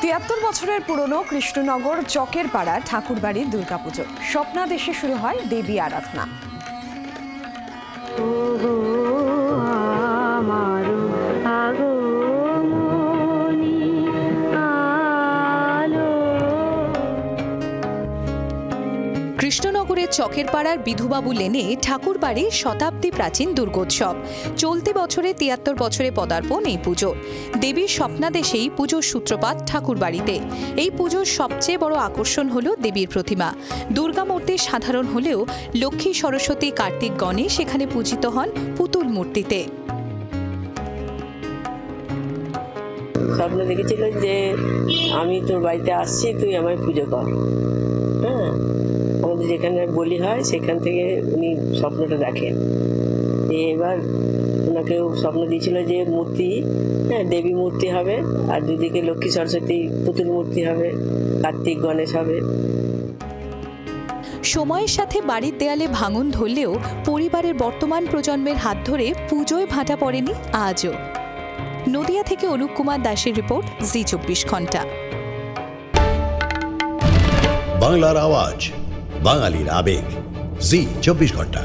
৭৩ বছরের পুরনো কৃষ্ণনগর চকের পাড়া ঠাকুরবাড়ির দুর্গাপুজো স্বপ্নাদেশে শুরু হয় দেবী আরাধনা। কৃষ্ণনগরের চকের পাড়ার বিধুবাবু লেনে ঠাকুরবাড়ি শতাব্দী প্রাচীন দুর্গোৎসব। চলতি বছরে ৭৩ বছরে পদার্পণ এই পুজোর। দেবীর স্বপ্নাদেশেই পুজোর সূত্রপাত ঠাকুরবাড়িতে। এই পুজোর সবচেয়ে বড় আকর্ষণ হল দেবীর প্রতিমা। দুর্গা মূর্তি সাধারণ হলেও লক্ষ্মী, সরস্বতী, কার্তিক, গণেশ এখানে পূজিত হন পুতুল মূর্তিতে। স্বপ্ন দেখেছিল যে আমি তোর বাড়িতে আসছি, তুই আমায় পুজো কর। হ্যাঁ, আমাদের যেখানে বলি হয় সেখান থেকে উনি স্বপ্নটা দেখেন। এবার ওনাকেও স্বপ্ন দিয়েছিল যে মূর্তি, হ্যাঁ, দেবী মূর্তি হবে, আর দুদিকে লক্ষ্মী, সরস্বতী পুতুল মূর্তি হবে, কার্তিক, গণেশ হবে। সময়ের সাথে বাড়ির দেয়ালে ভাঙন ধরলেও পরিবারের বর্তমান প্রজন্মের হাত ধরে পুজোয় ভাটা পড়েনি আজও। নদিয়া থেকে অনুপ কুমার দাসের রিপোর্ট, জি24 ঘন্টা। বাংলার আওয়াজ, বাঙালির আবেগ, জি24 ঘন্টা।